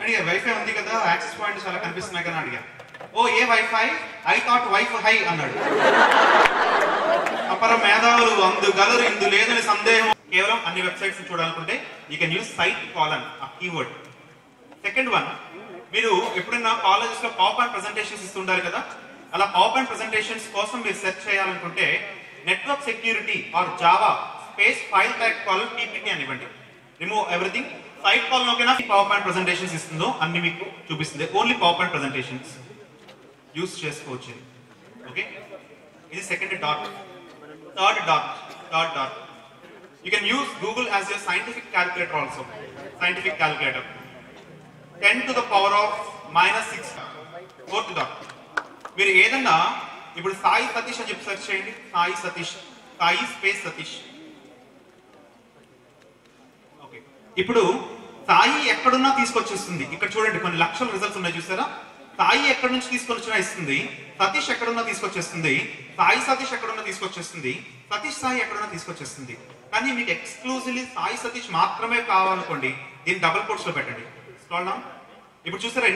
అడిగారు వైఫై ఉంది కదా యాక్సెస్ పాయింట్ చాలా కనిపిస్తున్నాయి కదా అడిగారు. ఓ ఏ వైఫై, ఐ థాట్ వైఫై అన్నాడు. అపర మేధావులు అందుగలరు ఇందు లేదని సందేహం. కేవలం అన్ని వెబ్సైట్స్ చూడాలనుకుంటే you can use site colon ఆ కీవర్డ్. సెకండ్ వన్, మీరు ఎప్పుడైనా కాలేజెస్ లో పవర్ పాయింట్ ప్రెజెంటేషన్స్ ఇస్తుండాలి కదా, అలా పవర్ పాయింట్ ప్రెజెంటేషన్స్ కోసం మీరు సెర్చ్ చేయాలనుకుంటే network security or java space file type colon PPT అని ఇవ్వండి. Remove everything. సైట్ కాల్ లోకైనా పవర్ పాయింట్ ప్రెజెంటేషన్స్ ఇస్తుందో అన్ని మీకు చూపిస్తుంది. Only PowerPoint presentations use చేసుకోవచ్చు. ఓకే, ఇది second dot. Third dot you can use Google as your scientific calculator also. Scientific calculator 10 to the power of -6. Fourth dot, మీరు ఏదన్నా ఇప్పుడు సాయి సతీష్ అని చెప్పి సెర్చ్ చేయండి. సాయి సతీష్, సాయి స్పేస్ సతీష్. ఓకే, ఇప్పుడు సాయి ఎక్కడున్నా తీసుకొచ్చేస్తుంది. ఇక్కడ చూడండి కొన్ని లక్షల రిజల్ట్స్ ఉన్నాయి చూసారా. సాయి ఎక్కడి నుంచి తీసుకొని వచ్చినా ఇస్తుంది, సతీష్ ఎక్కడున్నా తీసుకొచ్చేస్తుంది, సాయి సతీష్ ఎక్కడున్నా తీసుకొచ్చేస్తుంది, సతీష్ సాయి ఎక్కడున్నా తీసుకొచ్చేస్తుంది. కానీ మీకు ఎక్స్క్లూజివ్లీ సాయి సతీష్ మాత్రమే కావాలనుకోండి, దీన్ని డబుల్ కోట్స్ లో పెట్టండి. Scroll down. ఇప్పుడు చూసారా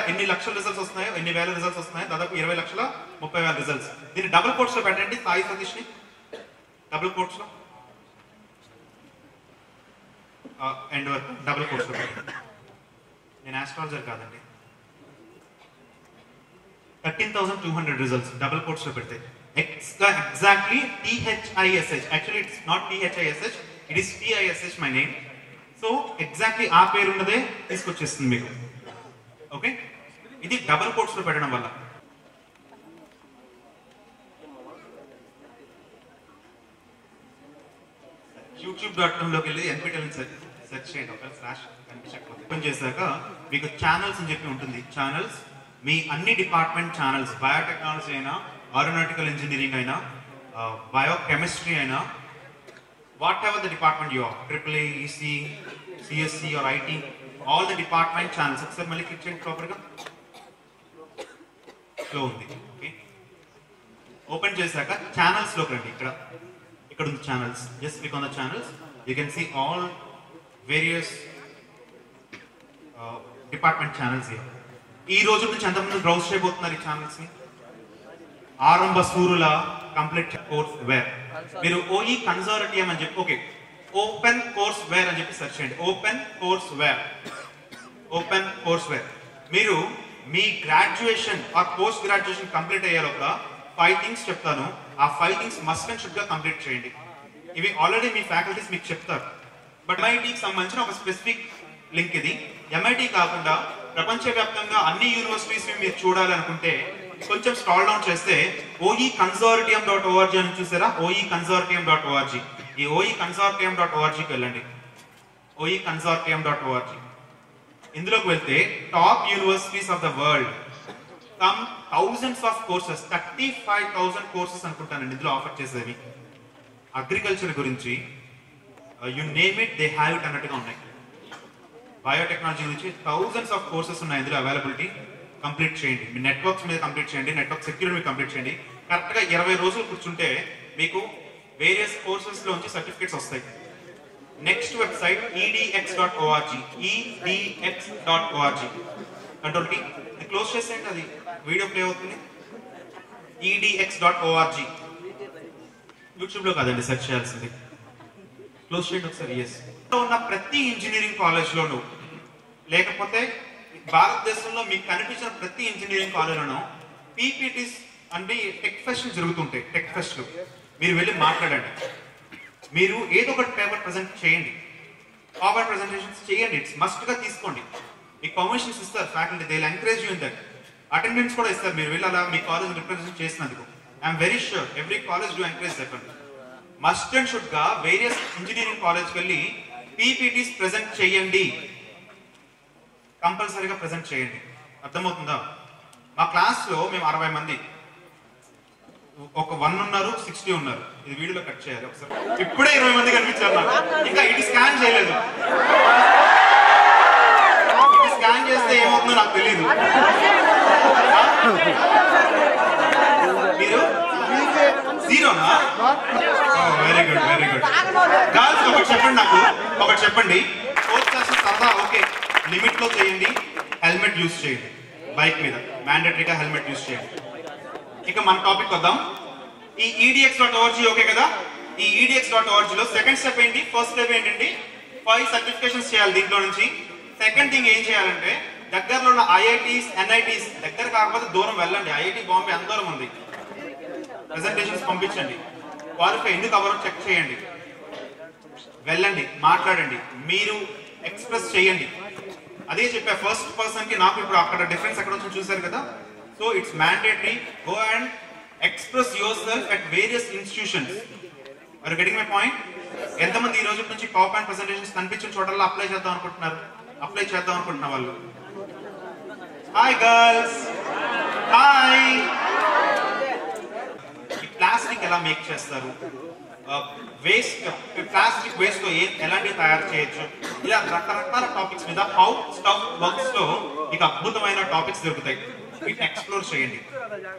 ఎన్ని లక్షల రిజల్ట్స్ వస్తున్నాయో, ఎన్ని వేల రిజల్ట్స్ వస్తున్నాయో, దాదాపు 20 లక్షల 30,000 రిజల్ట్స్. దీన్ని డబుల్ కోట్స్ లో పెట్టండి. సాయి సతీష్ ని డబుల్ కోట్స్ లో ఎండ్ వరకు డబుల్ కోట్స్ లో పెట్టండి. నేను ఆస్ట్రాలజర్ కాదండి. 13,200 రిజల్ట్స్ డబుల్ కోట్స్ లో పెడితే exactly THISH. Actually it's not THISH, it is TISH my name. So exactly ఆ పేరు ఉన్నదే తీసుకొచ్చేస్తుంది మీకు. ఓకే, ఇది డబుల్ కోట్స్ లో పెట్టడం వల్ల. youtube.com లోకి వెళ్ళి NPTEL సెర్చ్ చేయండి. ఒక స్లాష్ కనిపించకపోతే ఓపెన్ చేశాక మీకు ఛానల్స్ అని చెప్పి ఉంటుంది. ఛానల్స్ మీ అన్ని డిపార్ట్మెంట్ ఛానల్స్, బయోటెక్నాలజీ అయినా, aeronautical engineering అయినా, biochemistry అయినా, whatever the department you are, AAA, EC, CSC or IT, all the department channels. ఒకసారి మళ్ళీ క్లిక్ చేయండి ప్రాపర్గా. ఫ్లో ఉంది. ఓకే, ఓపెన్ చేశాక ఛానల్స్ లోకి రండి. ఇక్కడ ఉంది channels. Just click on the channels. You can see all various department channels. ఈ రోజు నుంచి ఎంతమంది బ్రౌజ్ చేయబోతున్నారు ఈ ఛానల్స్ ని? ఆరంభ సూరుల కంప్లీట్ కోర్స్ వేర్. మీరు ఓఈ కన్సార్టియం అని చెప్పి, ఓకే, ఓపెన్ కోర్స్ వేర్ అని చెప్పి సెర్చ్ చేయండి. Open courseware. మీరు మీ graduation or post graduation complete అయ్యే లోపల 5 థింగ్స్ చెప్తాను. ఆ 5 థింగ్స్ మస్ట్ అండ్ షుడ్ గా కంప్లీట్ చేయండి. ఇవి ఆల్రెడీ మీ ఫ్యాకల్టీస్ మీకు చెప్తారు. బట్ MITకి సంబంధించిన ఒక స్పెసిఫిక్ లింక్ ఇది. MIT కాకుండా ప్రపంచవ్యాప్తంగా అన్ని యూనివర్సిటీస్ మీరు చూడాలనుకుంటే కొంచెం స్క్రాల్ డౌన్ చేస్తే oeconsortium.org అని చూసారా? oeconsortium.org. ఈ oeconsortium.orgకి వెళ్ళండి. oeconsortium.org. ఇందులోకి వెళ్తే top universities of the world, some thousands of courses, 35,000 courses అనుకుంటానండి ఇందులో ఆఫర్ చేసేవి. అగ్రికల్చర్ గురించి you name it, they have it అన్నట్టుగా ఉన్నాయి. బయోటెక్నాలజీ గురించి థౌజండ్స్ ఆఫ్ కోర్సెస్ ఉన్నాయి ఇందులో అవైలబిలిటీ. కంప్లీట్ చేయండి. మీ నెట్వర్క్స్ మీద కంప్లీట్ చేయండి, నెట్వర్క్ సెక్యూరిటీ మీద కంప్లీట్ చేయండి. కరెక్ట్గా 20 రోజులు కూర్చుంటే మీకు వేరియస్ కోర్సెస్ లోంచి సర్టిఫికేట్స్ వస్తాయి. Next website edx.org. edx.org. Control కి ఇది క్లోజ్ చేసేయండి, అది వీడియో ప్లే అవుతుంది. edx.org. యూట్యూబ్ లో కాదండి సెర్చ్ చేయాల్సింది. క్లోజ్ చేయండి ఒకసారి. ఎస్, ఉన్న ప్రతి ఇంజనీరింగ్ కాలేజ్ లోను, లేకపోతే భారతదేశంలో మీకు కనిపించిన ప్రతి ఇంజనీరింగ్ కాలేజ్లోనూ పీపీటీస్ అంటే టెక్ ఫెస్ట్ జరుగుతుంటాయి. టెక్ ఫెస్ట్లు మీరు వెళ్ళి మాట్లాడండి. మీరు ఏదో ఒకటి పేపర్ ప్రజెంట్ చేయండి, పవర్ ప్రెజెంటేషన్స్ చేయండి. ఇట్స్ మస్ట్ గా తీసుకోండి. మీకు పర్మిషన్స్ ఇస్తారు faculty, they will encourage you in that. Attendance కూడా ఇస్తారు మీరు వెళ్ళి అలా మీ కాలేజ్ రిప్రజెంట్ చేసినందుకు. I'm very sure every college do encourage that. Must and should గా వేరియస్ ఇంజనీరింగ్ కాలేజ్కి వెళ్ళి పీపీటీస్ ప్రెజెంట్ చేయండి. కంపల్సరీగా ప్రెజెంట్ చేయండి. అర్థమవుతుందా? మా క్లాస్ లో మేము 60 మంది, ఒక 1 ఉన్నారు, 60 ఉన్నారు. ఇది వీడియోలో కట్ చేయాలి ఒకసారి. ఇప్పుడే 20 మంది కనిపించారు నాకు. ఇంకా ఇది స్కాన్ చేయలేదు. ఇది స్కాన్ చేస్తే ఏమవుతుందో నాకు తెలియదు. మీరు జీరోనా? Very good, very good. Girls ఒకటి చెప్పండి, నాకు ఒకటి చెప్పండి. 4th క్లాస్ సరదా. ఓకే, లిమిట్ లో చేయండి, హెల్మెట్ యూజ్ చేయండి, బైక్ మీద మ్యాండేటరీగా హెల్మెట్ యూజ్ చేయండి. ఇక మన టాపిక్ వద్దాం. ఈ edx.org ఓకే కదా? ఈ edx.org లో సెకండ్ స్టెప్ ఏంటి, ఫస్ట్ స్టెప్ ఏంటండి, 5 సర్టిఫికేషన్స్ చేయాలి దీంట్లో నుంచి. సెకండ్ థింగ్ ఏం చేయాలంటే దగ్గరలో ఉన్న ఐఐటీస్, ఎన్ఐటీస్, దగ్గర కాకపోతే దూరం వెళ్ళండి. ఐఐటి బాంబే ఎంత దూరం ఉంది, ప్రెజెంటేషన్స్ పంపించండి, క్వాలిఫై ఎందుకు అవరో చెక్ చేయండి, వెళ్ళండి, మాట్లాడండి, మీరు ఎక్స్ప్రెస్ చేయండి. అదే చెప్పా ఫస్ట్ పర్సన్ కి నాకు ఇప్పుడు అక్కడ డిఫరెన్స్ ఎక్కడ వచ్చి చూసారు కదా. So it's mandatory, go and express yourself at various institutions. Are getting my point? ఎంతమంది ఈ రోజు నుంచి పవర్ పాయింట్ ప్రెజెంటేషన్స్ కనిపించిన చోటల్లో అప్లై చేద్దాం అనుకుంటున్నారు, అప్లై చేద్దాం అనుకుంటున్న వాళ్ళు? Hi girls, hi. ఈ ప్లాస్టిక్ ఎలా మేక్ చేస్తారు, వేస్ట్, ప్లాస్టిక్ వేస్ట్ తో ఎలాంటివి తయారు చేయొచ్చు, ఇలా రకరకాల టాపిక్స్ మీద హౌ స్టఫ్ వర్క్స్ లో మీకు అద్భుతమైన టాపిక్స్ దొరుకుతాయి. వీటిని ఎక్స్ప్లోర్ చేయండి.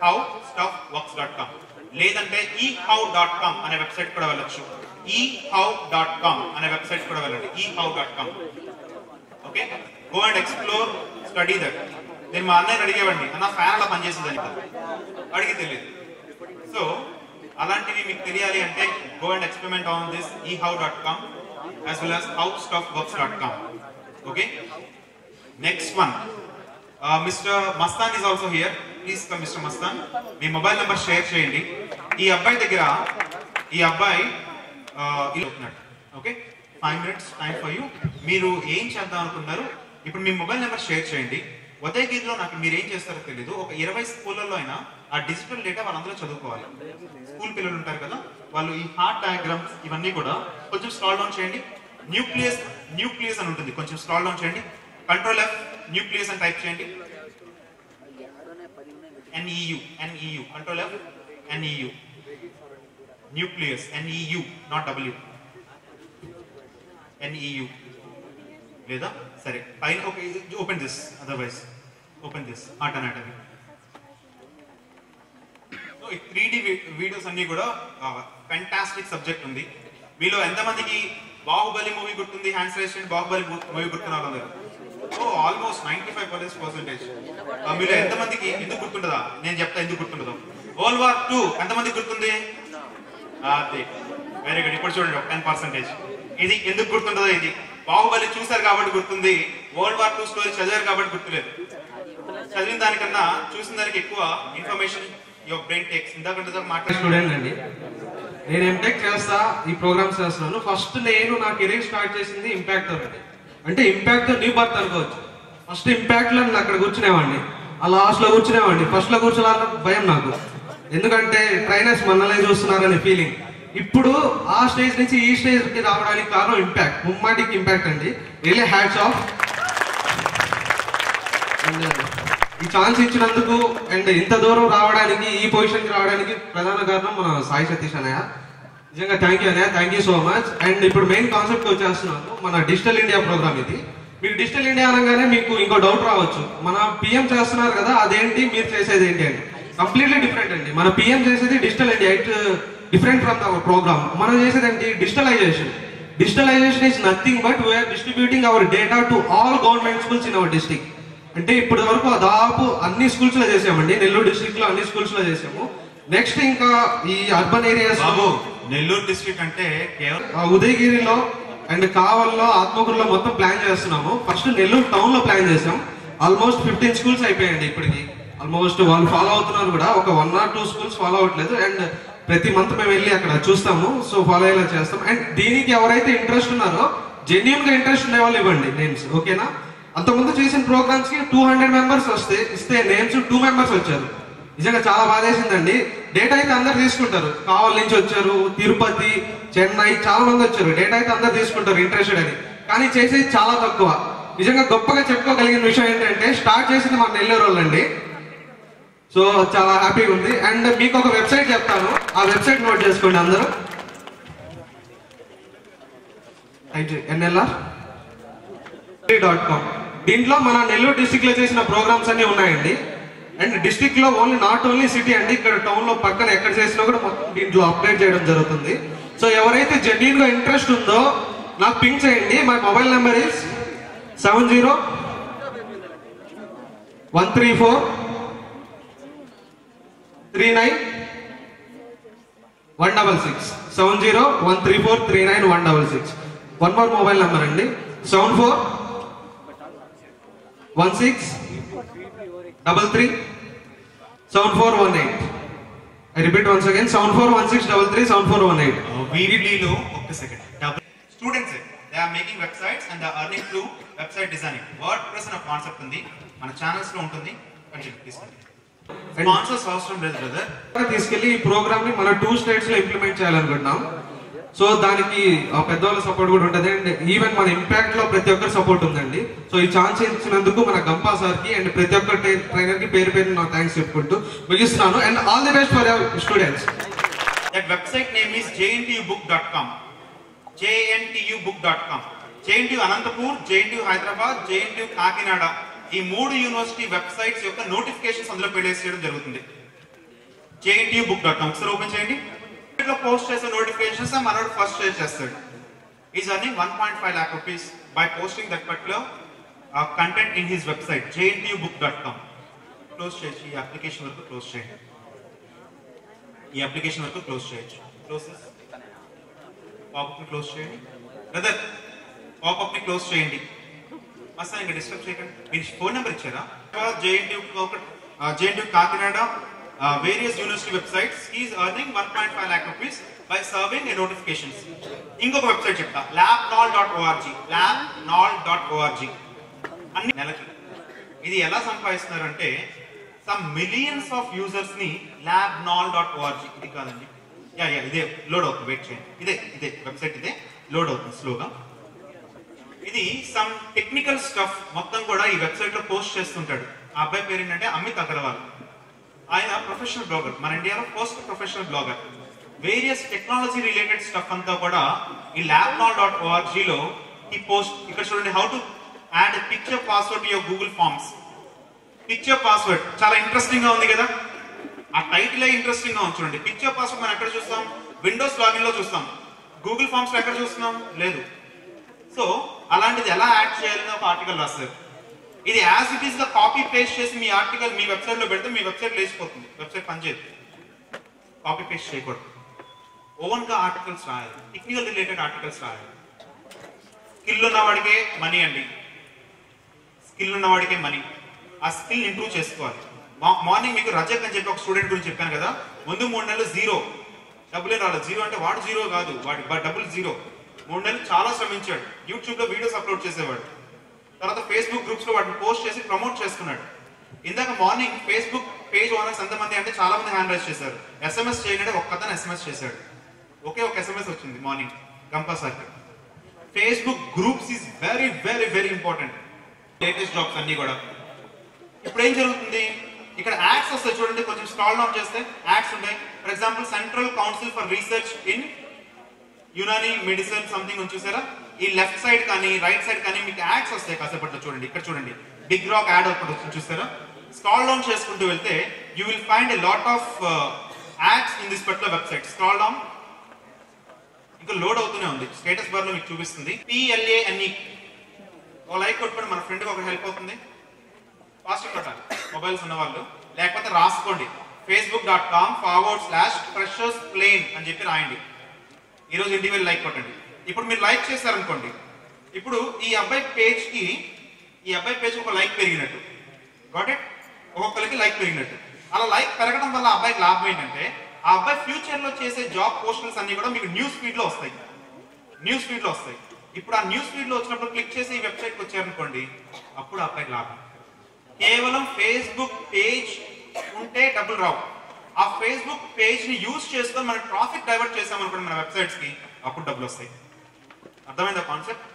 howstuffworks.com లేదంటే ehow.com అనే వెబ్సైట్ కూడా వెళ్ళొచ్చు. ehow.com అనే వెబ్సైట్ కూడా వెళ్ళండి. ehow.com. Okay, go and explore, study that. నేను మా అన్నయ్యని అడిగేవాడిని, అన్న ఫ్యాన్ అలా పనిచేస్తుందని, అడిగి తెలియదు. సో అలాంటివి మీకు తెలియాలి అంటే go and experiment on this ehow.com as well as howstuffworks.com. Okay, next one, mister Mastan is also here. Please come mister Mastan. Me mobile number share చేయండి. ఈ అబ్బాయి దగ్గర, ఈ అబ్బాయి okay, 5 minutes time for you. మీరు ఏం చేద్దాం అనుకున్నారు, ఇప్పుడు మీ మొబైల్ నెంబర్ షేర్ చేయండి. ఉదయగిరిలో నాకు మీరు ఏం చేస్తారో తెలీదు, ఒక 20 స్కూళ్ళల్లో అయినా ఆ డిజిటల్ డేటా వాళ్ళందరూ చదువుకోవాలి. స్కూల్ పిల్లలు ఉంటారు కదా, వాళ్ళు ఈ హార్ట్ డయాగ్రామ్స్ ఇవన్నీ కూడా కొంచెం స్క్రాల్ డౌన్ చేయండి. న్యూక్లియస్ అని ఉంటుంది, కొంచెం స్క్రాల్ డౌన్ చేయండి. కంట్రోల్ F, న్యూక్లియస్ అని టైప్ చేయండి. NEU, control F, NEU, nucleus, NEU, not W, NEU. లేదా సరే పైన open this, otherwise open this heart anatomy. So ఈ 3D వీడియోస్ అన్ని కూడా ఫ్యాంటాస్టిక్ సబ్జెక్ట్ ఉంది. మీలో ఎంతమందికి బాహుబలి మూవీ గుర్తుంది? హ్యాండ్స్ రైజ్ చేయండి. బాహుబలి మూవీ గుర్తున్న వాళ్ళందరూ? ఓ ఆల్మోస్ట్ 95%. మీలో ఎంతమందికి ఎందుకు గుర్తుండదా? నేను చెప్తా ఎందుకు గుర్తుండదు. World War II ఎంతమందికి గుర్తుంది? అదే, వెరీ గుడ్. ఇప్పుడు చూడండి 10%. ఇది ఎందుకు గుర్తుండదో? ఇది బాహుబలి చూసారు కాబట్టి గుర్తుంది, World War II స్టోరీ చదివారు కాబట్టి గుర్తులేదు. చదివిన దానికన్నా చూసిన దానికి ఎక్కువ ఇన్ఫర్మేషన్ యువర్ బ్రెయిన్ టేక్స్. ఇందాక మాట్లాడే స్టూడెంట్ అండి, నేను ఎంటెక్ చేస్తా, ఈ ప్రోగ్రామ్స్ చేస్తున్నాను. ఫస్ట్ నేను నా కెరీర్ స్టార్ట్ చేసింది ఇంపాక్ట్ తో. అంటే ఇంపాక్ట్ తో న్యూ బర్త్ అనుకోవచ్చు. ఫస్ట్ ఇంపాక్ట్ లో నేను అక్కడ కూర్చునేవాడిని, ఆ లాస్ట్ లో కూర్చునేవాడిని. ఫస్ట్ లో కూర్చోవాలని భయం నాకు, ఎందుకంటే ట్రైనర్స్ మనల్ని చూస్తున్నారనే ఫీలింగ్. ఇప్పుడు ఆ స్టేజ్ నుంచి ఈ స్టేజ్ కి రావడానికి కారణం ఇంపాక్ట్, ముమ్మాటికి ఇంపాక్ట్ అండి. Really hats off. అండ్ ఈ ఛాన్స్ ఇచ్చినందుకు అండ్ ఇంత దూరం రావడానికి, ఈ పొజిషన్కి రావడానికి ప్రధాన కారణం మన సాయి సతీష్ అన్నయ్య. నిజంగా థ్యాంక్ యూ అన్నయ్య, thank you so much. And ఇప్పుడు మెయిన్ కాన్సెప్ట్ వచ్చేస్తున్నాను, మన డిజిటల్ ఇండియా ప్రోగ్రామ్ ఇది. మీకు డిజిటల్ ఇండియా అనగానే మీకు ఇంకో డౌట్ రావచ్చు, మన పిఎం చేస్తున్నారు కదా అదేంటి, మీరు చేసేది ఏంటి అని. కంప్లీట్లీ డిఫరెంట్ అండి. మన పిఎం చేసేది digital India, it different from our program. మనం చేసేది ఏంటి, digitalization. Digitalization is nothing but we are distributing our data to all government schools in our district. అంటే ఇప్పటి వరకు దాదాపు అన్ని స్కూల్స్ లో చేసామండి, నెల్లూరు డిస్ట్రిక్ట్ లో అన్ని స్కూల్స్ లో చేసాము. నెక్స్ట్ ఇంకా ఈ అర్బన్ ఏరియాస్, నెల్లూరు డిస్ట్రిక్ట్ అంటే ఉదయగిరిలో అండ్ కావల్లో, ఆత్మకూరులో మొత్తం ప్లాన్ చేస్తున్నాము. ఫస్ట్ నెల్లూరు టౌన్ లో ప్లాన్ చేసాం. ఆల్మోస్ట్ 15 స్కూల్స్ అయిపోయాయండి ఇప్పటికి. ఆల్మోస్ట్ వాళ్ళు ఫాలో అవుతున్నారు కూడా, ఒక 1 or 2 స్కూల్స్ ఫాలో అవ్వట్లేదు. అండ్ ప్రతి మంత్ మేము వెళ్ళి అక్కడ చూస్తాము, సో ఫాలో అయ్యేలా చేస్తాం. అండ్ దీనికి ఎవరైతే ఇంట్రెస్ట్ ఉన్నారో, జెన్యూన్ గా ఇంట్రెస్ట్ ఉండే వాళ్ళు ఇవ్వండి నేమ్స్, ఓకేనా? అంతకుముందు చేసిన ప్రోగ్రామ్స్ కి 200 మెంబర్స్ ఇస్తే నేమ్స్ 2 మెంబర్స్ వచ్చారు. నిజంగా చాలా బాధేసిందండి. డేటా అయితే అందరు తీసుకుంటారు, కావల్ నుంచి వచ్చారు, తిరుపతి, చెన్నై, చాలా మంది వచ్చారు. డేటా అయితే అందరు తీసుకుంటారు ఇంట్రెస్టెడ్ అని, కానీ చేసేది చాలా తక్కువ. నిజంగా గొప్పగా చెప్పుకోగలిగిన విషయం ఏంటంటే స్టార్ట్ చేసింది మన నెల్లూరు వాళ్ళండి. సో చాలా హ్యాపీగా ఉంది. అండ్ మీకు ఒక వెబ్సైట్ చెప్తాను, ఆ వెబ్సైట్ నోట్ చేసుకోండి అందరూ. NLR.com. దీంట్లో మన నెల్లూరు డిస్ట్రిక్ట్ లో చేసిన ప్రోగ్రామ్స్ అన్ని ఉన్నాయండి. అండ్ డిస్ట్రిక్ట్ లో నాట్ ఓన్లీ సిటీ అండి, ఇక్కడ టౌన్ లో పక్కన ఎక్కడ చేసినా కూడా మొత్తం దీంట్లో అప్డేట్ చేయడం జరుగుతుంది. సో ఎవరైతే జెన్యూన్ గా ఇంట్రెస్ట్ ఉందో నాకు పింక్ చేయండి. My mobile number is 70 13439 166. One more mobile number అండి 7416337418. I repeat once again 7416337418. వీటిలో ఒక్క second students they are making websites and they are earning through website designing. WordPress అనే కాన్సెప్ట్ ఉంది మన ఛానల్స్ లో ఉంటుంది. కంటిన్యూ తీసుకోండి. స్పాన్సర్స్ అవసరం లేదు బ్రదర్. తీసుకెళ్లి ఈ ప్రోగ్రామ్ ని మన 2 స్టేట్స్ లో ఇంప్లిమెంట్ చేయాలనుకుంటున్నాం. సో దానికి పెద్దవాళ్ళ సపోర్ట్ కూడా ఉంటుంది అండ్ ఈవెన్ మన ఇంపాక్ట్ లో ప్రతి ఒక్కరి సపోర్ట్ ఉందండి. సో ఈ ఛాన్స్ ఇచ్చినందుకు మన గంపా సార్ కి అండ్ ప్రతి ఒక్క ట్రైనర్ కి పేరు పేరు నా థ్యాంక్స్ చెప్పుకుంటూ ముగిస్తున్నాను. And all the best for your students. That website name is jntubook.com. jntubook.com. JNTU Anantapur, JNTU Hyderabad, JNTU Kakinada ఈ 3 యూనివర్సిటీ వెబ్సైట్స్ యొక్క నోటిఫికేషన్స్ అందులో ప్లేస్ చేయడం జరుగుతుంది. jntubook.com ఒకసారి ఓపెన్ చేయండి. ఇట్లా పోస్ట్ చేసే నోటిఫికేషన్స్ మనోడు ఫస్ట్ షేర్ చేస్తాడు. Is earning 1.5 lakh rupees by posting that particular content in his website jntubook.com. Close చేసి ఈ అప్లికేషన్ వరకు క్లోజ్ చేయండి. ఈ అప్లికేషన్ వరకు క్లోజ్ చేయొచ్చు. క్లోజెస్ పాపప్ ని క్లోజ్ చేయండి బ్రదర్. పాపప్ ని క్లోజ్ చేయండి. అసలు ఇంకా డిస్టర్బ్ చేయకండి. మీరు ఫోన్ నెంబర్ ఇచ్చారా? JNTU Kakinada various university websites. He is earning 1.5 lakh rupees by serving a notifications. ఇంకొక వెబ్సైట్ చెప్తా, labnol.org. labnol.org అన్ని నెలకి. ఇది ఎలా సంపాదిస్తున్నారంటే సమ్ మిలియన్స్ ఆఫ్ యూజర్స్ ని labnol.org ఇది కాదండి, ఇదే లోడ్ అవుతుంది. వెయిట్ చేయండి. ఇదే వెబ్సైట్ ఇదే లోడ్ అవుతుంది స్లోగా. ఇది సమ్ టెక్నికల్ స్టఫ్ మొత్తం కూడా ఈ వెబ్సైట్ లో పోస్ట్ చేస్తుంటాడు. ఆ అబ్బాయి పేరు ఏంటంటే అమిత్ అగర్వాల్. ఆయన ప్రొఫెషనల్ బ్లాగర్, మన ఇండియాలో first professional blogger. Various technology related stuff అంతా కూడా ఈ labnol.org లో ఈ పోస్ట్. ఇక్కడ చూడండి, how to add picture password to your Google forms. Picture password చాలా ఇంట్రెస్టింగ్ గా ఉంది కదా. ఆ టైటిల్ ఇంట్రెస్టింగ్ గా ఉంది చూడండి. పిక్చర్ పాస్వర్డ్ మనం ఎక్కడ చూస్తాం? విండోస్ లాగిన్ లో చూస్తాం. గూగుల్ ఫార్మ్స్ లో ఎక్కడ చూస్తున్నాం? లేదు. సో అలాంటిది ఎలా యాడ్ చేయాలని ఒక ఆర్టికల్ రాస్తారు. ఇది యాజ్ ఇట్ ఈస్ గా కాపీ పేస్ట్ చేసి మీ ఆర్టికల్ మీ వెబ్సైట్ లో పెడితే మీ వెబ్సైట్ లేచిపోతుంది. వెబ్సైట్ పనిచేయదు. కాపీ పేస్ట్ చేయకూడదు. ఓన్ గా ఆర్టికల్స్ రాయాలి. టెక్నికల్ రిలేటెడ్ ఆర్టికల్స్ రాయాలి. స్కిల్ ఉన్నవాడికే మనీ అండి. స్కిల్ ఉన్నవాడికే మనీ. ఆ స్కిల్ ఇంప్రూవ్ చేసుకోవాలి. మార్నింగ్ మీకు రజక్ అని చెప్పి ఒక స్టూడెంట్ గురించి చెప్పాను కదా. ముందు 3 నెలలు జీరో, డబ్బులే రాలేదు. జీరో అంటే వాడు జీరో కాదు, వాడి డబ్బులు జీరో. 3 నెలలు చాలా శ్రమించాడు. యూట్యూబ్ లో వీడియోస్ అప్లోడ్ చేసేవాడు. తర్వాత ఫేస్బుక్ గ్రూప్స్ లో వాటిని పోస్ట్ చేసి ప్రమోట్ చేసుకున్నాడు. ఇందాక మార్నింగ్ ఫేస్బుక్ పేజ్ ఓనర్స్ ఎంతమంది అంటే చాలా మంది హ్యాండ్ రైజ్ చేశారు. SMS చేయండి, ఒక్కతను SMS చేశాడు. ఒకే ఒక SMS వచ్చింది మార్నింగ్ గంపా సార్కి. Facebook groups is very very very important. Latest jobs అన్ని కూడా. ఇప్పుడు ఏం జరుగుతుంది, ఇక్కడ యాడ్స్ వస్తాయి చూడండి. కొంచెం స్క్రాల్ డౌన్ చేస్తే యాడ్స్ ఉంటాయి. For example central council for research in Unani medicine something ఉంది చూసారా. ఈ లెఫ్ట్ సైడ్ కానీ రైట్ సైడ్ కానీ మీకు యాడ్స్ వస్తాయి కాసేపట్లో. చూడండి, ఇక్కడ చూడండి, బిగ్ రాక్ యాడ్ ఒకటి వస్తుంది చూసారా. స్క్రాల్ డౌన్ చేసుకుంటూ వెళ్తే you will find a lot of ads in this particular website. Scroll down, ఇంకా లోడ్ అవుతూనే ఉంది. స్టేటస్ బార్ లో మీకు చూపిస్తుంది PLANE. ఒక లైక్ కొట్టుకోండి, మన ఫ్రెండ్కి ఒక హెల్ప్ అవుతుంది. ఫాస్ట్ కొట్టాలి మొబైల్స్ ఉన్న వాళ్ళు, లేకపోతే రాసుకోండి facebook.com/freshersplane అని చెప్పి రాయండి. ఈరోజు ఇంటికి వెళ్ళి లైక్ కొట్టండి. ఇప్పుడు మీరు లైక్ చేశారనుకోండి, ఇప్పుడు ఈ అబ్బాయి పేజ్కి ఒక లైక్ పెరిగినట్టు. Got it? ఒక్కొక్కరికి లైక్ పెరిగినట్టు. అలా లైక్ పెరగడం వల్ల అబ్బాయికి లాభం ఏంటంటే ఆ అబ్బాయి ఫ్యూచర్ లో చేసే జాబ్ పోస్టల్స్ అన్ని కూడా మీకు న్యూస్ ఫీడ్ లో వస్తాయి. ఇప్పుడు ఆ న్యూస్ ఫీడ్ లో వచ్చినప్పుడు క్లిక్ చేసి ఈ వెబ్సైట్కి వచ్చారనుకోండి, అప్పుడు ఆ అబ్బాయికి లాభం. కేవలం ఫేస్బుక్ పేజ్ ఉంటే డబ్బులు రావు. ఆ ఫేస్బుక్ పేజ్ ని యూజ్ చేసుకొని మనం ట్రాఫిక్ డైవర్ట్ చేసామనుకోండి మన వెబ్సైట్స్ కి, అప్పుడు డబ్బులు వస్తాయి. అర్థమైందా కాన్సెప్ట్?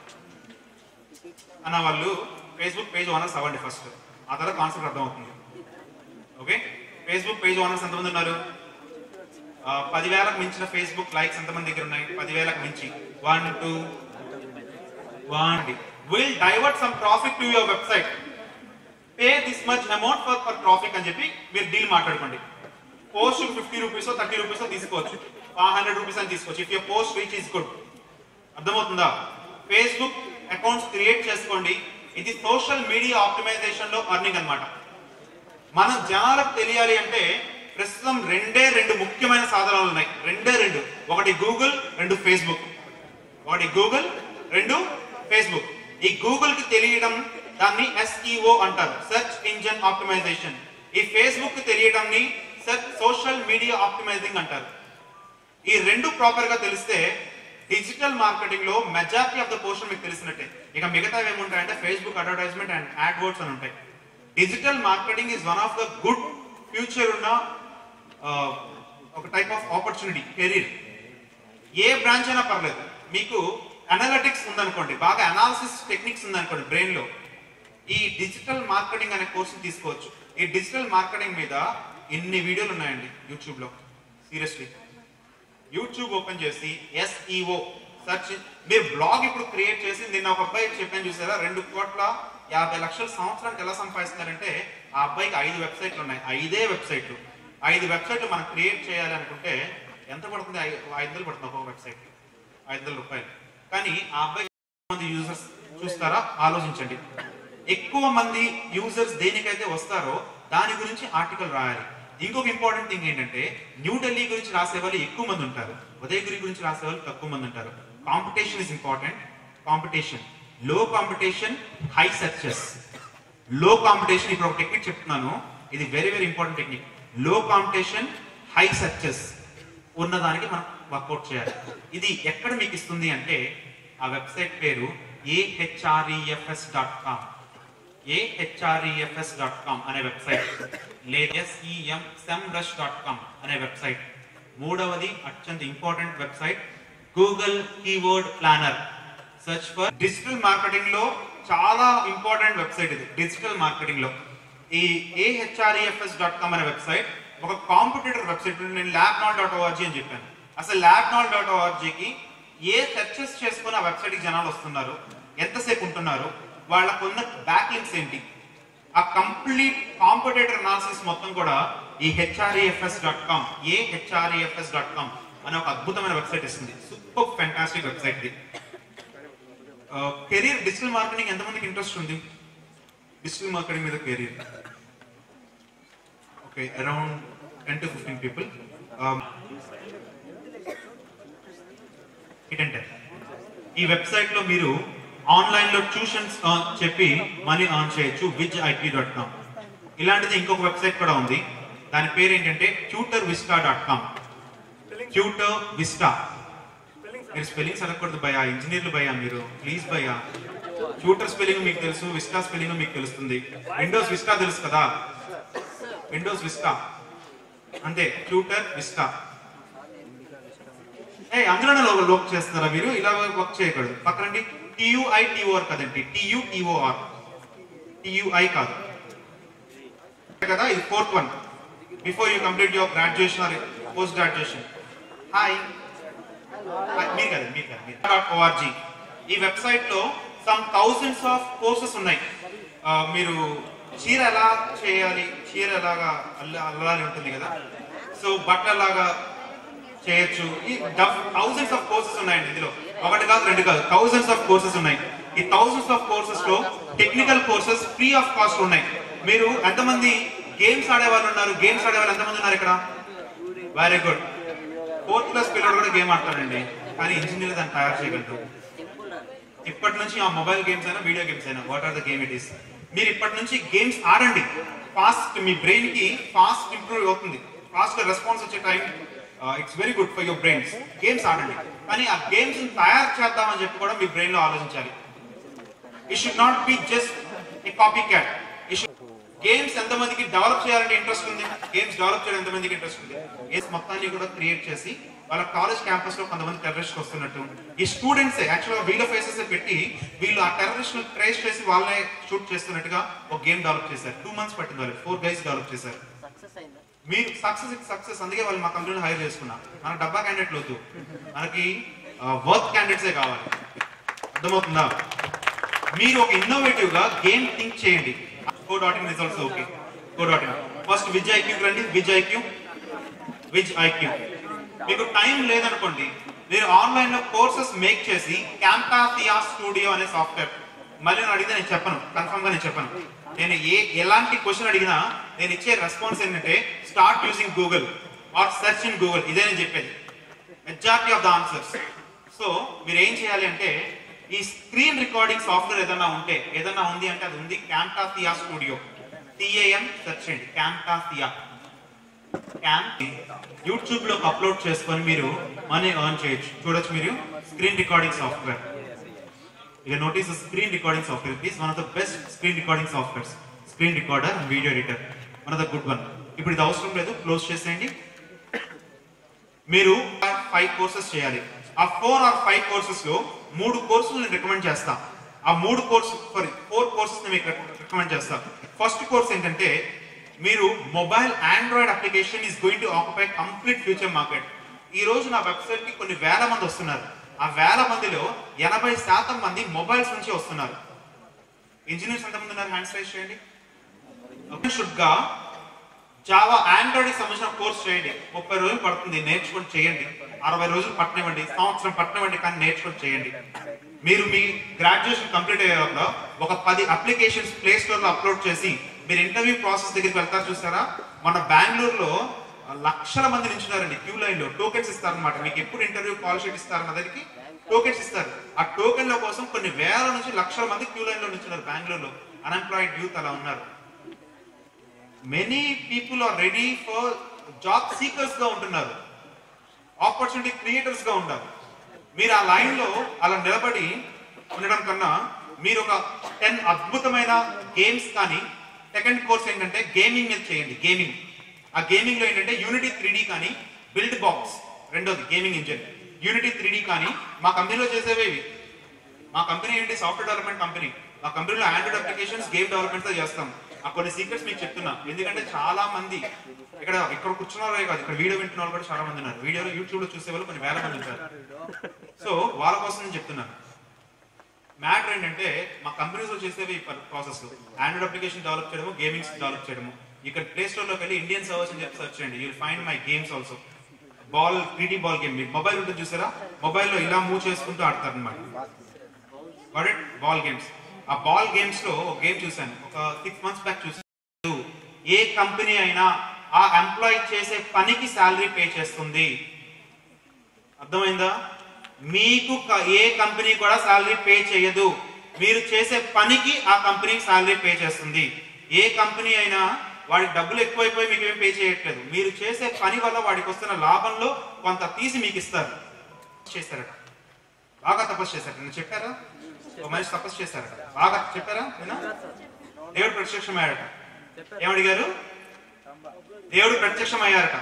అన్న వాళ్ళు ఫేస్బుక్ పేజ్ ఓనర్స్ అవ్వండి ఫస్ట్, ఆ తర్వాత కాన్సెప్ట్ అర్థం అవుతుంది. ఓకే, ఫేస్బుక్ పేజ్ ఓనర్స్ ఎంతమంది ఉన్నారు? 10,000కు మించిన ఫేస్బుక్ లైక్స్ ఎంతమంది దగ్గర ఉన్నాయి? 10,000కు మించి 1 2 1 will divert some traffic to your website. Pay this much amount for traffic అని చెప్పి మీరు డీల్ మాట్లాడుకోండి. పోస్ట్ 50 రూపీస్ 30 రూపీస్ తీసుకోవచ్చు, 100 రూపీస్ అని తీసుకోవచ్చు. If your post reach is good. అర్థమవుతుందా? ఫేస్బుక్ అకౌంట్స్ క్రియేట్ చేసుకోండి. ఇది సోషల్ మీడియా ఆప్టిమైజేషన్ లో అర్నింగ్ అన్నమాట. మన జనాలకు తెలియాలి అంటే ప్రస్తుతం రెండు ముఖ్యమైన సాధనాలు ఉన్నాయి. రెండు. ఒకటి గూగుల్, రెండు ఫేస్బుక్. ఈ గూగుల్ కి తెలియడం దాన్ని SEO అంటారు, సెర్చ్ ఇంజిన్ ఆప్టిమైజేషన్. ఈ ఫేస్బుక్ కి తెలియడంని సోషల్ మీడియా ఆప్టిమైజింగ్ అంటారు. ఈ రెండు ప్రాపర్ గా తెలిస్తే డిజిటల్ మార్కెటింగ్ లో మెజారిటీ ఆఫ్ ద పోర్షన్ మీకు తెలిసినట్టే. ఇక మిగతా ఏముంటాయంటే Facebook advertisement and AdWords అని ఉంటాయి. Digital marketing is one of the good future ఉన్న ఒక టైప్ ఆఫ్ ఆపర్చునిటీ, కెరీర్. ఏ బ్రాంచ్ అయినా పర్లేదు. మీకు అనలిటిక్స్ ఉందనుకోండి, బాగా అనాలిసిస్ టెక్నిక్స్ ఉందనుకోండి బ్రెయిన్ లో, ఈ డిజిటల్ మార్కెటింగ్ అనే కోర్సు తీసుకోవచ్చు. ఈ డిజిటల్ మార్కెటింగ్ మీద ఇన్ని వీడియోలు ఉన్నాయండి యూట్యూబ్ లో. సీరియస్లీ యూట్యూబ్ ఓపెన్ చేసి SEO సెర్చ్, మీరు బ్లాగ్ ఇప్పుడు క్రియేట్ చేసి, నిన్న ఒక అబ్బాయి చెప్పాను చూసారా, 2,50,00,000 సంవత్సరానికి ఎలా సంపాదిస్తున్నారంటే ఆ అబ్బాయికి 5 వెబ్సైట్లు ఉన్నాయి. 5 వెబ్సైట్లు. 5 వెబ్సైట్లు మనం క్రియేట్ చేయాలి అనుకుంటే ఎంత పడుతుంది? 500 పడుతుంది ఒక్కొక్క వెబ్సైట్, 500 రూపాయలు. కానీ ఆ అబ్బాయి మంది యూజర్స్ చూస్తారా? ఆలోచించండి. ఎక్కువ మంది యూజర్స్ దేనికైతే వస్తారో దాని గురించి ఆర్టికల్ రాయాలి. ఇంకొక ఇంపార్టెంట్ థింగ్ ఏంటంటే న్యూఢిల్లీ గురించి రాసే వాళ్ళు ఎక్కువ మంది ఉంటారు, ఉదయగిరి గురించి రాసే వాళ్ళు తక్కువ మంది ఉంటారు. Competition is important. కాంపిటీషన్, లో కాంపిటీషన్, హై సక్సెస్. లో కాంపిటీషన్, ఇప్పుడు ఒక టెక్నిక్ చెప్తున్నాను, ఇది వెరీ ఇంపార్టెంట్ టెక్నిక్. లో కాంపిటీషన్, హై సక్సెస్ ఉన్నదానికి మనం వర్కౌట్ చేయాలి. ఇది ఎక్కడ మీకు ఇస్తుంది అంటే ఆ వెబ్సైట్ పేరు ahrefs.com. ahrefs.com అనే వెబ్సైట్, లేదా semrush.com అనే వెబ్సైట్. మూడవది అత్యంత important website Google keyword planner. Search for digital marketing లో చాలా ఇంపార్టెంట్ వెబ్సైట్ ఇది. డిజిటల్ మార్కెటింగ్ లో ఈ ahrefs.com అనే వెబ్సైట్ ఒక కాంపిటేటర్ వెబ్సైట్. నేను labnol.org అని చెప్పాను. అసలు labnol.org కి ఏ సెర్చెస్ చేసుకుని ఆ వెబ్సైట్ కి జనాలు వస్తున్నారు, ఎంతసేపు ఉంటున్నారు, వాళ్ళకున్న బ్యాక్ లింక్స్ ఏంటి, ఆ కంప్లీట్ కాంపిటేటర్ అనాలిసిస్ మొత్తం కూడా ఈ ahrefs.com అనే ఒక అద్భుతమైన వెబ్సైట్ ఇస్తుంది. సూపర్ ఫ్యాంటాస్టిక్ వెబ్సైట్ ఇది. కెరీర్ డిజిటల్ మార్కెటింగ్ ఎంతమందికి ఇంట్రెస్ట్ ఉంది? డిజిటల్ మార్కెటింగ్ మీద career okay, around 10 to 15 people. ఈ వెబ్సైట్ లో మీరు ఆన్లైన్ లో ట్యూషన్స్ చెప్పి మనీ ఆన్ చేయొచ్చు. wigiq.com. ఇలాంటిది ఇంకొక వెబ్సైట్ కూడా ఉంది, దాని పేరు ఏంటంటే tutorvista.com. Tutor vista. మీరు స్పెల్లింగ్స్ అడగకూడదు భయ్యా, ఇంజనీర్లు భయ్యా మీరు, ప్లీజ్ భయ్యా. ట్యూటర్ స్పెల్లింగ్ మీకు తెలుసు, విస్టా స్పెల్లింగ్ మీకు తెలుస్తుంది. విండోస్ విస్టా తెలుసు కదా, విండోస్ విస్టా అంతే, ట్యూటర్ విస్టా. అందులోనే వర్క్ చేస్తున్నారా మీరు? ఇలా వర్క్ చేయకూడదు. పక్కనండి TUITOR కదండి, TUTOR, TUI కాదు కదా. ఇది 4th one before you complete your graduation or post graduation. Hi, మీరు కదా .org. ఈ వెబ్సైట్ లో సమ్ థౌసండ్స్ ఆఫ్ కోర్సెస్ ఉన్నాయి. మీరు చీర ఎలా చేయాలి, చీర ఎలాగా అల్లాలి ఉంటుంది కదా, సో బట్టలు ఎలాగా చేయొచ్చు. ఈ థౌసండ్స్ ఆఫ్ కోర్సెస్ ఉన్నాయండి. ఇందులో ఒకటి కాదు, రెండు కాదు, థౌసండ్స్ ఆఫ్ కోర్సెస్ ఉన్నాయి. ఈ థౌసండ్స్ ఆఫ్ కోర్సెస్ లో technical courses free of cost ఉన్నాయి. మీరు ఎంతమంది గేమ్స్ ఆడేవాళ్ళు ఉన్నారు? గేమ్స్ ఆడేవాళ్ళు ఎంతమంది ఉన్నారు ఇక్కడ? Very good. 4th class పిల్లలు కూడా గేమ్ ఆడతాడండి, కానీ ఇంజనీర్ దాన్ని తయారు చేయగలరు. ఇప్పటి నుంచి ఆ మొబైల్ గేమ్స్ అయినా వీడియో గేమ్స్ అయినా, what are the game it is, మీరు ఇప్పటి నుంచి గేమ్స్ ఆడండి. ఫాస్ట్, మీ బ్రెయిన్ కి ఫాస్ట్ ఇంప్రూవ్ అవుతుంది, ఫాస్ట్ రెస్పాన్స్ వచ్చే time. It's very good for your brains. Games ఆడండి, కానీ ఆ గేమ్స్ తయారు చేద్దామని చెప్పి కూడా మీ బ్రెయిన్ లో ఆలోచించాలి. It should not be just a copy cat. Games ఎంతమందికి డెవలప్ చేయాలంటే ఇంట్రెస్ట్ ఉంది? గేమ్స్ డెవలప్ చేయడం ఎంతమందికి ఇంట్రెస్ట్ ఉంది? గేమ్స్ మొత్తాన్ని కూడా క్రియేట్ చేసి వాళ్ళ కాలేజ్ క్యాంపస్ లో కొంతమంది టెర్రరిస్ట్ వస్తున్నట్టు, ఈ స్టూడెంట్స్ యాక్చువల్గా వీళ్ళ ఫేసెస్ పెట్టి వీళ్ళు ఆ టెర్రరిస్ట్ ట్రేస్ చేసి వాళ్ళనే షూట్ చేస్తున్నట్టుగా ఒక గేమ్ డెవలప్ చేశారు. 2 months పట్టింది, వాళ్ళు 4 guys డెవలప్ చేశారు. మీరు సక్సెస్ అందుకే వాళ్ళు మా కంపెనీలో హైర్ చేసుకున్నారు. మనకు డబ్బా క్యాండిడేట్లు వద్దు, మనకి వర్క్ క్యాండిడేట్సే కావాలి. అర్థమవుతుందా? మీరు ఒక ఇన్నోవేటివ్ గా గేమ్ థింక్ చేయండి. co.in results okay, co.in. First విజిఐq రండి, విజిఐq. మీకు టైం లేదనుకోండి, మీరు ఆన్లైన్ లో కోర్సెస్ మేక్ చేసి క్యాంపాసియా స్టూడియో అనే సాఫ్ట్వేర్, మళ్ళీ నేను అడిగితే నేను చెప్పను, కన్ఫర్మ్ గా నేను చెప్పను. నేను ఎలాంటి క్వశ్చన్ అడిగినా నేను ఇచ్చే రెస్పాన్స్ ఏంటంటే start using Google or search in Google. ఇదే నేను చెప్పేది majority of the answers. So మీరు ఏం చేయాలి అంటే ఈ స్క్రీన్ రికార్డింగ్ సాఫ్ట్వేర్ ఏదైనా ఉంది అంటే అది ఉంది క్యాంటాసియా స్టూడియో. TAM సెర్చ్ చేయండి, క్యాంటాసియా. యూట్యూబ్ లో అప్లోడ్ చేసుకొని మీరు మనీ ఎర్న్ చేయొచ్చు. చూడొచ్చు మీరు స్క్రీన్ రికార్డింగ్ సాఫ్ట్వేర్. ఇక notice screen recording software is one of the best screen recording softwares. Screen recorder and video editor one of the good one. ఇప్పుడు ఇది అవసరం లేదు, క్లోజ్ చేసేయండి. మీరు 5 కోర్సెస్ చేయాలి. ఆ 4 or 5 కోర్సెస్ లో 3 కోర్సులు నేను రికమెండ్ చేస్తా. ఆ 4 కోర్సెస్ మీకు రికమెండ్ చేస్తా. ఫస్ట్ కోర్స్ ఏంటంటే మీరు mobile Android application is going to occupy complete future market. ఈ రోజు నా వెబ్సైట్ కి కొన్ని వేల మంది వస్తున్నారు. ఆ వేల మందిలో 80% మంది మొబైల్స్ నుంచి వస్తున్నారు. ఇంజనీర్స్ ఎంతమంది ఉన్నారు? హ్యాండ్స్ రైజ్ చేయండి. షుడ్గా జావా ఆండ్రాయిడ్ సంబంధించిన కోర్స్ చేయండి. 30 రోజులు పడుతుంది, నేర్చుకొని చేయండి. 60 రోజులు పట్టనివ్వండి, సంవత్సరం పట్టనివ్వండి, కానీ నేర్చుకొని చేయండి. మీరు మీ గ్రాడ్యుయేషన్ కంప్లీట్ అయ్యేలో ఒక 10 అప్లికేషన్స్ ప్లే స్టోర్ లో అప్లోడ్ చేసి మీరు ఇంటర్వ్యూ ప్రాసెస్ దగ్గరికి వెళ్తారు. చూసారా, మన బెంగళూరులో లక్షల మంది నించున్నారండి క్యూ లైన్ లో. టోకెన్స్ ఇస్తారనమాట. మీకు ఎప్పుడు ఇంటర్వ్యూ కాల్ షీట్ ఇస్తారు నా దగ్గరికి టోకెన్స్ ఇస్తారు. ఆ టోకెన్ల కోసం కొన్ని వేల నుంచి లక్షల మంది క్యూ లైన్ లో నించున్నారు బెంగళూరులో. అన్ఎంప్లాయిడ్ యూత్ అలా ఉన్నారు. Many people are ready for job seekers గా ఉంటున్నారు, ఆపర్చునిటీ క్రియేటర్స్ గా ఉంటారు. మీరు ఆ లైన్ లో అలా నిలబడి ఉండడం కన్నా మీరు ఒక 10 అద్భుతమైన గేమ్స్ కానీ, సెకండ్ కోర్స్ ఏంటంటే గేమింగ్ మీద చేయండి. గేమింగ్, ఆ గేమింగ్ లో ఏంటంటే యూనిటీ 3D కానీ, బిల్డ్ బాక్స్ రెండోది గేమింగ్ ఇంజిన్, యూనిటీ 3D కానీ మా కంపెనీలో చేసేవి. మా కంపెనీ ఏంటి? Software development company. మా కంపెనీలో ఆండ్రాయిడ్ అప్లికేషన్స్, గేమ్ డెవలప్మెంట్ తో చేస్తాం. ఆ కొన్ని సీక్రెట్స్ మీకు చెప్తున్నా, ఎందుకంటే చాలా మంది ఇక్కడ కూర్చున్నారే కాదు, ఇక్కడ వీడియో వింటున్న వాళ్ళు కూడా చాలా మంది ఉన్నారు. వీడియోలో యూట్యూబ్ లో చూసే వాళ్ళు కొన్ని వేల మంది ఉంటారు. సో వాళ్ళ కోసం నేను చెప్తున్నాను. మ్యాటర్ ఏంటంటే మా కంపెనీస్ లో చేసేవి ప్రాసెస్ ఆండ్రాయిడ్ అప్లికేషన్ డెవలప్ చేయడము, గేమింగ్స్ డెవలప్ చేయడము. ఇక్కడ ప్లే స్టోర్ లోకి వెళ్ళి ఇండియన్ సర్వర్స్ అని చెప్పి సర్చ్ చేయండి. You'll find my games also. Ball 3D ball game, మీకు మొబైల్ ఉంటుంది చూసారా, మొబైల్లో ఇలా మూవ్ చేసుకుంటూ ఆడతారు అనమాట. Ball games. ఆ బాల్ గేమ్స్ లో ఒక గేమ్ చూసాను, ఒక 6 months బ్యాక్ చూసాను. ఏ కంపెనీ అయినా ఆ ఎంప్లాయీ చేసే పనికి శాలరీ పే చేస్తుంది. అర్థమైందా? మీకు ఏ కంపెనీ కూడా శాలరీ పే చేయదు. మీరు చేసే పనికి ఆ కంపెనీ శాలరీ పే చేస్తుంది. ఏ కంపెనీ అయినా వాడికి డబ్బులు ఎక్కువైపోయి మీకు ఏం పే చేయట్లేదు. మీరు చేసే పని వల్ల వాడికి వస్తున్న లాభంలో కొంత తీసి మీకు ఇస్తారు. చేశారట, బాగా తపస్సు చేశారట. నేను చెప్పారా? ఒక మనిషి తపస్సు చేశారట, బాగా చెప్పారా? దేవుడు ప్రత్యక్షమయ్యారట. ఏమడిగారు? దేవుడు ప్రత్యక్షం అయ్యారట.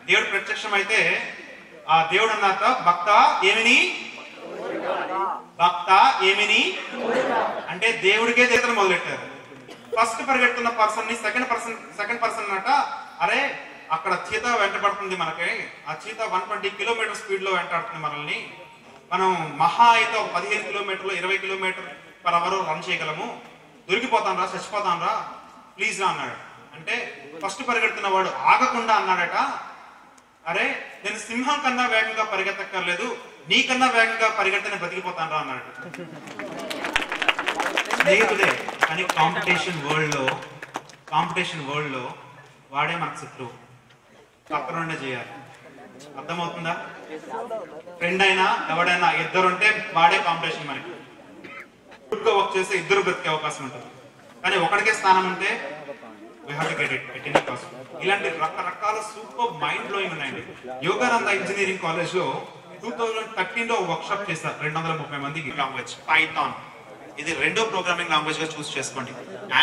దేవుడు ప్రత్యక్షం అయితే ఆ దేవుడు అన్నారట, భక్త ఏమిని అంటే దేవుడికే దేవతలు మొదలెట్టారు. ఫస్ట్ పరిగెడుతున్న పర్సన్ ని సెకండ్ పర్సన్ అన్నట, అరే అక్కడ చీత వెంటబడుతుంది మనకి, ఆ చీత 120 km స్పీడ్ లో వెంటాడుతుంది మనల్ని, మనం మహా అయితే ఒక 15 km 20 km/h రన్ చేయగలము, దొరికిపోతాం రా, చచ్చిపోతాం రా, ప్లీజ్ రా అన్నాడు. అంటే ఫస్ట్ పరిగెడుతున్న వాడు ఆగకుండా అన్నాడట, అరే నేను సింహం కన్నా వేగంగా పరిగెత్తక్కర్లేదు, నీకన్నా వేగంగా పరిగెత్తనే బతికిపోతాను రా అన్నాడు. స్నేహితుడే, కానీ కాంపిటీషన్ వరల్డ్ లో వాడే మనకు శత్రువు. తప్పకుండా చేయాలి. అర్థమవుతుందా? ఫ్రెండ్ అయినా ఎవడైనా ఇద్దరుంటే వాడే కాంపిటీషన్. మనకి గుడ్గా వర్క్ చేస్తే ఇద్దరు బ్రతికే అవకాశం ఉంటుంది, కానీ ఒకడికే స్థానం ఉంటే we have to get it at any cost. ఇలాంటి రకరకాల సూపర్ మైండ్ బ్లోయింగ్ ఉన్నాయండి. యోగానంద ఇంజనీరింగ్ కాలేజ్ లో 2013 లో వర్క్ షాప్ చేస్తారు 230 మందికి. లాంగ్వేజ్ పైథాన్, ఇది రెండో ప్రోగ్రామింగ్ లాంగ్వేజ్ గా చూస్ చేసుకోండి.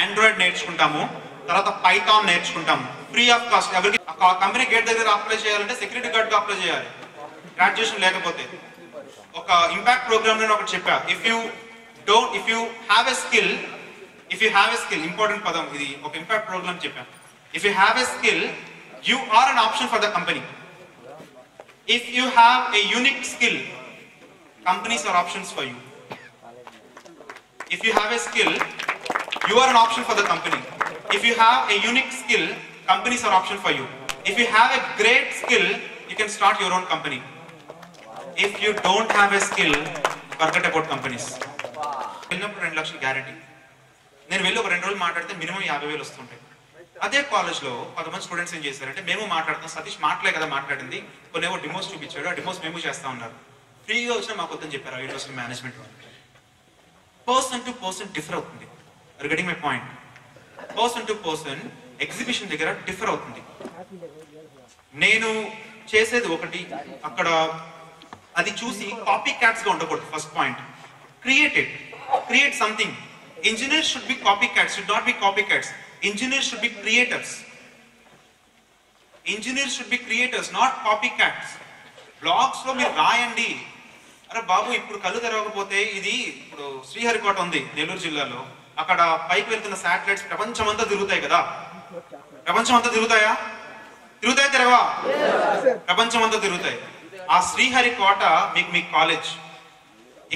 ఆండ్రాయిడ్ నేర్చుకుంటాము, తర్వాత పైథాన్ నేర్చుకుంటాము ఫ్రీ ఆఫ్ కాస్ట్. ఎవరికి కంపెనీ గేట్ దగ్గర అప్లై చేయాలంటే సెక్యూరిటీ గార్డ్ గా అప్లై చేయాలి, గ్రాడ్యుయేషన్ లేకపోతే. ఒక ఇంపాక్ట్ ప్రోగ్రామ్ లో ఒకటి చెప్పా, if you have a skill, important పదం ఇది, ఒక ఇంపాక్ట్ ప్రోగ్రామ్ చెప్పాను. If you have a skill, you are an option for the company. If you have a unique skill, companies are options for you. If you have a skill, you are an option for the company. If you have a unique skill, companies are option for you. If you have a great skill, you can start your own company. If you don't have a skill, forget about companies. 2 lakhs guarantee. నేను వెళ్ళి ఒక 2 రోజులు మాట్లాడితే minimum 50,000 వస్తుంటాయి. అదే కాలేజ్లో కొంతమంది students ఏం చేశారంటే, మేము మాట్లాడుతాం, సతీష్ మాటలే కదా మాట్లాడింది, కొన్నేమో డిమోస్ చూపించాడు, ఆ డిమోస్ మేము చేస్తా ఉన్నారు, ఫ్రీగా వచ్చినా మాకు వద్దని చెప్పారు ఆ యూనివర్సిటీ మేనేజ్మెంట్ వాళ్ళు. పర్సన్ టు పర్సన్ డిఫర్ అవుతుంది. Are getting my point? Person to person exhibition దగ్గర డిఫర్ అవుతుంది. నేను చేసేది ఒకటి, అక్కడ అది చూసి కాపీ క్యాట్స్ గా ఉండకూడదు. First point, create something. Engineers should be copycats, should not be copycats. Engineers should be creators. Engineers should be creators, not copycats. Blogs లో మీరు రాయండి. అరే బాబు, ఇప్పుడు కళ్ళు తెరవకపోతే, ఇది ఇప్పుడు శ్రీహరికోట ఉంది నెల్లూరు జిల్లాలో, అక్కడ పైకి వెళ్తున్న శాటిలైట్స్ ప్రపంచం అంతా తిరుగుతాయి కదా. ప్రపంచం అంతా తిరుగుతాయా? తిరగవా? ప్రపంచం అంతా తిరుగుతాయి. ఆ శ్రీహరికోట మీ కాలేజ్.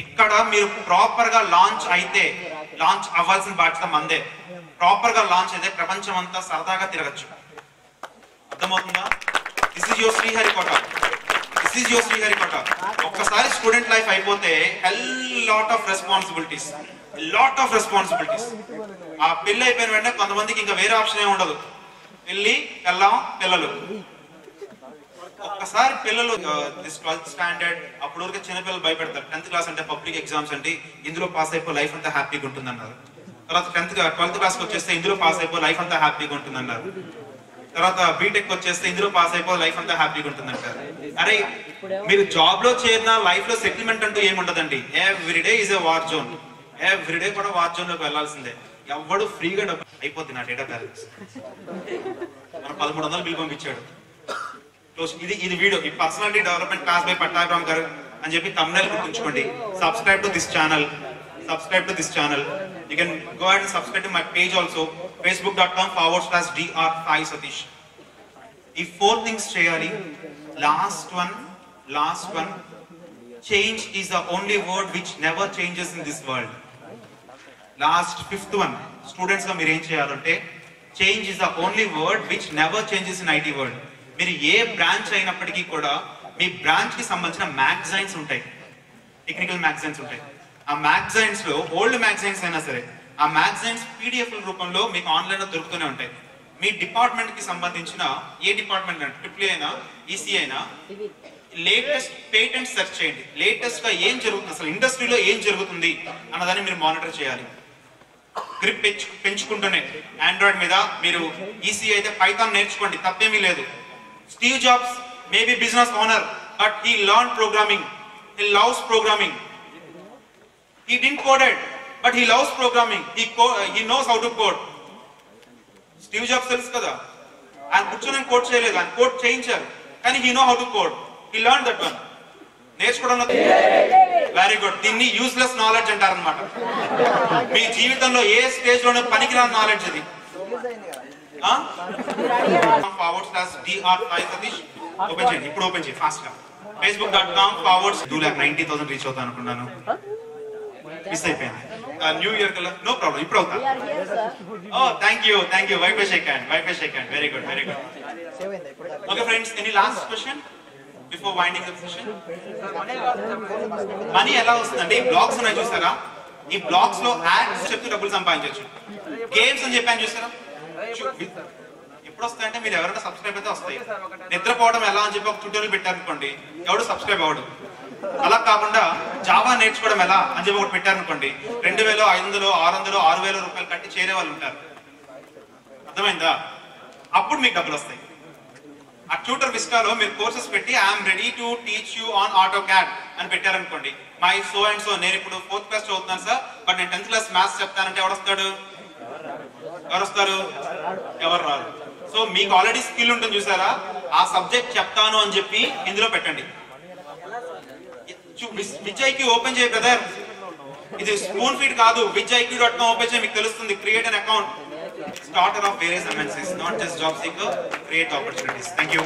ఇక్కడ మీరు ప్రాపర్ గా లాంచ్ అవ్వాల్సిన బాధ్యత మందే. ప్రాపర్ గా లాంచ్ అయితే ప్రపంచం అంతా సరదాగా తిరగచ్చు. అర్థమవుతుందా? This is your Sriharikota. ఒక్కసారి స్టూడెంట్ లైఫ్ అయిపోతే లాట్ ఆఫ్ రెస్పాన్సిబిలిటీస్. ఆ పెళ్లి అయిపోయిన వెంటనే కొంతమందికి ఇంకా వేరే ఆప్షన్ ఏమి ఉండదు. పిల్లలు ఒక్కసారి పిల్లలు 12th స్టాండర్డ్ అప్పుడు వరకు చిన్నపిల్లలు భయపెడతారు. 10th క్లాస్ అంటే పబ్లిక్ ఎగ్జామ్స్ అంటే ఇందులో పాస్ అయిపో లైఫ్ అంతా హ్యాపీగా ఉంటుంది అన్నారు. తర్వాత 12th క్లాస్కి వచ్చేస్తే ఇందులో పాస్ అయిపో లైఫ్ అంతా హ్యాపీగా ఉంటుంది అన్నారు. తర్వాత బీటెక్ వచ్చేస్తే ఇందులో పాస్ అయిపో లైఫ్ అంతా హ్యాపీగా ఉంటుంది అంటారు. అరే, మీరు జాబ్ లో చేరిన లైఫ్ లో సెటిల్మెంట్ అంటూ ఏముండదండి. Everyday is a war zone. Everyday కూడా వార్ జోన్ లోకి వెళ్లాల్సిందే. ఎవడు ఫ్రీగా డబ్బు అయిపోతుంది. నా డేటా బ్యాలెన్స్ మన 1300 బిల్ పంపించాడు. ఇది వీడియో, ఈ personality development class by Pattabhiram గారు అని చెప్పి thumbnail గుర్తుంచుకోండి. Subscribe to this channel. You can go ahead and subscribe to my page also, facebook.com/dr5 Satish. ఈ 4 things చేయాలి. Last one, change is the only word which never changes in this world. Last 5th one, students గా మీరు ఏం చేయాలంటే, change is the only word which never changes in IT world. మీరు ఏ branch అయినప్పటికీ కూడా మీ branch కి సంబంధించిన మ్యాగజైన్స్ ఉంటాయి, టెక్నికల్ మ్యాగజైన్స్ ఉంటాయి. ఆ మ్యాగజైన్స్ లో ఓల్డ్ మ్యాగజైన్స్ అయినా సరే, ఆ మ్యాగజైన్స్ PDF రూపంలో మీకు ఆన్లైన్ లో దొరుకుతూనే ఉంటాయి. మీ డిపార్ట్మెంట్ కి సంబంధించిన ఏ డిపార్ట్మెంట్ అంటే ట్రిపుల్ అయినా EC అయినా లేటెస్ట్ పేటెంట్ సెర్చ్ చేయండి. లేటెస్ట్ గా ఏం జరుగుతుంది, అసలు ఇండస్ట్రీలో ఏం జరుగుతుంది అన్నదాన్ని మీరు మానిటర్ చేయాలి. గ్రిప్ పెంచుకుంటూనే ఆండ్రాయిడ్ మీద మీరు EC అయితే పైథాన్ నేర్చుకోండి, తప్పేమీ లేదు. Steve Jobs may be business owner, but he learned programming. He loves programming. He didn't code it, but he loves programming. He knows how to code. Steve Jobs తెలుసు కదా, ఆయన కూర్చొని కోడ్ చేయలేదు, ఆయన కోడ్ చేయించారు, కానీ he know how to code. He learned that one. నేర్చుకోవడం very good. దీన్ని యూస్లెస్ నాలెడ్జ్ అంటారు అనమాట. మీ జీవితంలో ఏ స్టేజ్ లోనే పనికిరాని నాలెడ్జ్ ఇది. /dr5 Satish ఓపెన్ చేయండి, ఇప్పుడు ఓపెన్ చేయండి ఫాస్ట్ గా. facebook.com/2,90,000 రీచ్ అవుతా అనుకున్నాను, మిస్ అయిపోయింది. న్యూ ఇయర్ కల్లా నో ప్రాబ్లం, ఇప్పుడు అవుతా. Thank you. Wifi shake hand. Very good. Okay friends, any last question before winding the session? Money ఎలా వస్తుందండి? బ్లాగ్స్ ఉన్నాయి చూసారా, ఈ బ్లాగ్స్ లో యాడ్స్ చెప్తూ డబ్బులు సంపాదించవచ్చు. గేమ్స్ అని చెప్పాను చూసారా, ఎప్పుడు వస్తాయంటే మీరు ఎవరైనా సబ్స్క్రైబ్ అయితే వస్తాయి. నిద్రపోవడం ఎలా అని చెప్పి ఒక ట్యూటోరియల్ పెట్టారనుకోండి, ఎవడు సబ్స్క్రైబ్ అవ్వడు. అలా కాకుండా జావా నేర్చుకోవడం ఎలా అని చెప్పి ఒకటి పెట్టారనుకోండి, 2,000, 500, 600, 6,000 రూపాయలు కట్టి చేరే వాళ్ళు ఉంటారు. అర్థమైందా? అప్పుడు మీకు డబ్బులు వస్తాయి. ఆ ట్యూటర్ విస్టాలో మీరు కోర్సెస్ పెట్టి I'm ready to teach you on AutoCAD అని పెట్టారనుకోండి, మై సో అండ్ సో, నేను ఇప్పుడు 4th క్లాస్ చదువుతున్నాను సార్, బట్ నేను 10th క్లాస్ మ్యాథ్స్ చెప్తానంటే ఎవరు వస్తారు? ఎవరు రారు. సో మీకు ఆల్రెడీ స్కిల్ ఉంటుంది చూసారా, ఆ సబ్జెక్ట్ చెప్తాను అని చెప్పి ఇందులో పెట్టండి. విజ్ఐక్యూ ఓపెన్ చేయ బ్రదర్, ఇది స్పూన్ ఫీడ్ కాదు. విజ్ఐక్యూ.com ఓపెన్ చేయ, మీకు తెలుస్తుంది. Create an account, starter of various MNCs, not just job seeker, create opportunities. Thank you.